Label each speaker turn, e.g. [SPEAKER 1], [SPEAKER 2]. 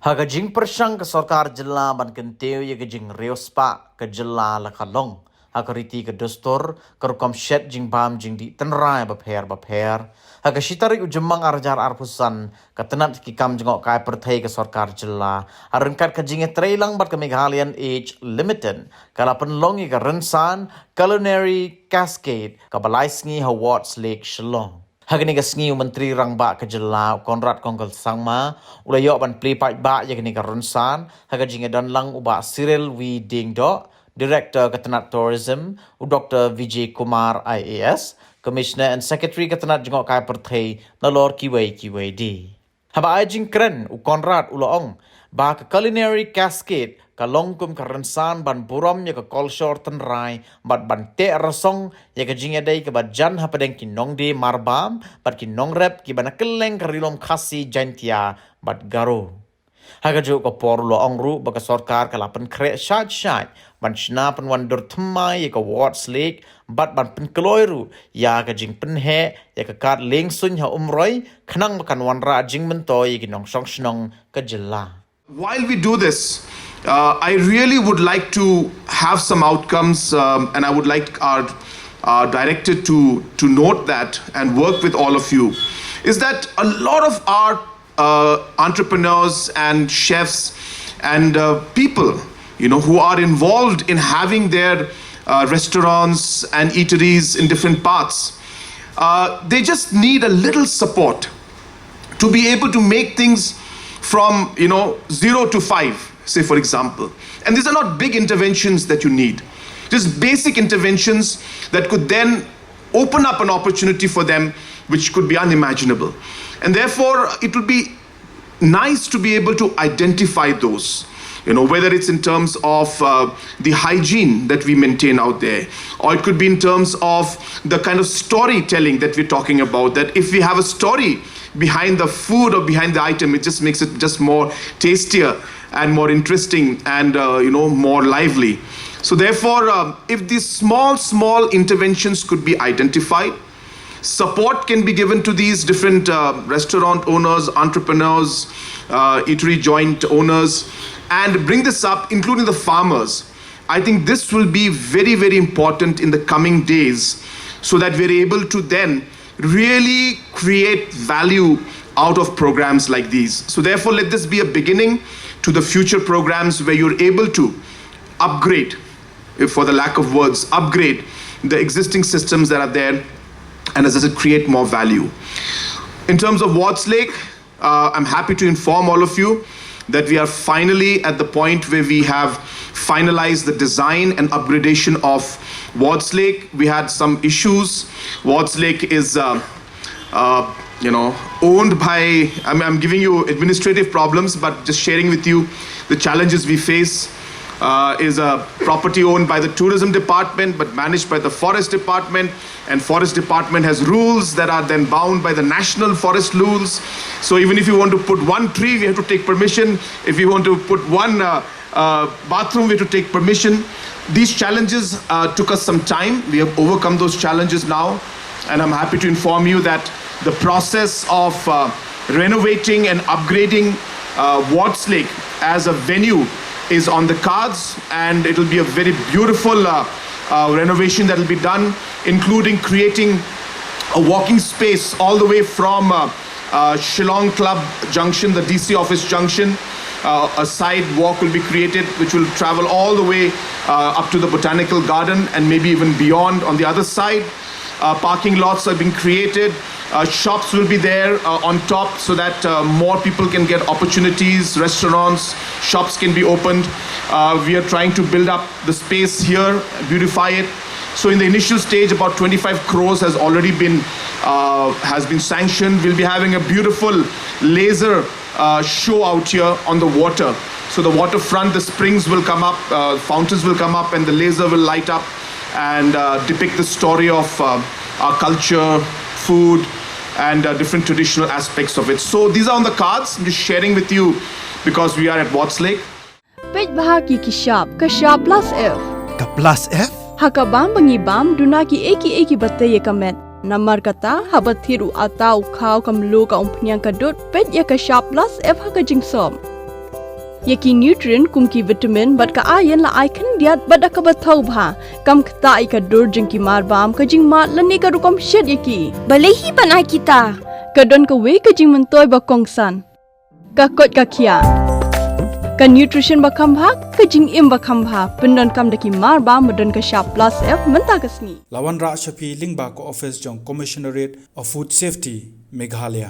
[SPEAKER 1] Haga jing persang ke sarkar jilla ban kenteu ye ke jing reospa ke jilla la kalong. Haga riti ke dostor ke rukam shed jing bam jing di tenrai bapher. Haga shitari ujemang arjar arpusan ke Tnad ki kam jengok kai perthai ke sarkar jilla. Arengkat ke Jingïadei lang bat ke Meghalaya age limited. Kala Pynlong ye ke rensan Culinary Cascade ke balai sngi ha Wats Lake Shillong. Hagani ka sngiu menteri rangba ke jela Konrad kongkal sangma ulayo ban play pipe ba ya gani ka runsan haga jinga dan lang uba Cyril V Ding Do director ke Tnad tourism u Dr Vijay Kumar IAS commissioner and secretary ke Tnad jengok kai perthai na lor Kyrwoh haba ai jing kren u Konrad ulaong ba ke Culinary Cascade ka longkum ka rensan ban buram ya ka kolshor tenrai bat ban te rasong ya ka Jingïadei ka bajan ha padeng ki nongde marbam bat ki Nongrep ki bana keleng ka rilom khasi jantia bat garo haga jo ka por lo ongru ba ka sarkar ka lapan kre shat ban shna pan wan dur thmai ya ka Wats Lake bat ban Pynkhlaiñ ya ka jing penhe ya ka kat leng sun ha umroi khnang makan wan ra jing mentoi ki nong song shnong ka jilla.
[SPEAKER 2] While we do this, I really would like to have some outcomes, and I would like our director to note that and work with all of you, is that a lot of our entrepreneurs and chefs and people, who are involved in having their restaurants and eateries in different parts, they just need a little support to be able to make things from 0 to 5, say for example. And these are not big interventions that you need, just basic interventions that could then open up an opportunity for them which could be unimaginable. And therefore it would be nice to be able to identify those, whether it's in terms of the hygiene that we maintain out there, or it could be in terms of the kind of storytelling that we're talking about, that if we have a story behind the food or behind the item, it just makes it just more tastier and more interesting and more lively. So therefore, if these small interventions could be identified, support can be given to these different restaurant owners, entrepreneurs, eatery joint owners, and bring this up, including the farmers. I think this will be very, very important in the coming days, so that we're able to then really create value out of programs like these. So therefore, let this be a beginning to the future programs where you're able to upgrade, for the lack of words, upgrade the existing systems that are there, and as I said, create more value. In terms of Wats Lake, I'm happy to inform all of you that we are finally at the point where we have finalized the design and upgradation of Wats Lake. We had some issues. Wats Lake is, owned by, I'm giving you administrative problems, but just sharing with you the challenges we face. Is a property owned by the tourism department but managed by the forest department, and forest department has rules that are then bound by the national forest rules. So even if you want to put one tree, we have to take permission. If you want to put one bathroom, we have to take permission. These challenges took us some time. We have overcome those challenges now, and I'm happy to inform you that the process of renovating and upgrading Wats Lake as a venue is on the cards, and it will be a very beautiful renovation that will be done, including creating a walking space all the way from Shillong Club Junction, the DC office junction. A side walk will be created which will travel all the way up to the botanical garden and maybe even beyond on the other side. Parking lots are being created. Shops will be there on top so that more people can get opportunities. Restaurants, shops can be opened. We are trying to build up the space here, beautify it. So in the initial stage, about 25 crores has already been sanctioned. We'll be having a beautiful laser show out here on the water. So the waterfront, the springs will come up, fountains will come up, and the laser will light up and depict the story of our culture, food, and different traditional aspects of it. So these are on the cards. I'm just sharing with you because we are at Wats Lake.
[SPEAKER 3] Pej bahaki ki shop plus F.
[SPEAKER 4] Ka plus F?
[SPEAKER 3] Haka bam bangi bam dunaki eki bataye kamet. Namar kata habat thiru atau khau kam lu ka umpnyang kadut pej ya ka shop plus F haka jingsom. Yaki nutrient kum ki vitamin bat ka iron la ai khan diat bat ka bathau bha kam khta ai ka dur jing ki mar bam ka jing ma lani ka rukom shed yaki
[SPEAKER 4] Bale hi banai kita.
[SPEAKER 3] ka don ka we ka jing man toy ba kong san ka kot ka khia ka nutrition ba kham bha ka jing im ba kham bha pindon kam daki mar ba modon ka sharp plus f manta ka sni
[SPEAKER 5] Lawan Ra Shapi Lingba ko office jong Commissionerate of Food Safety Meghalaya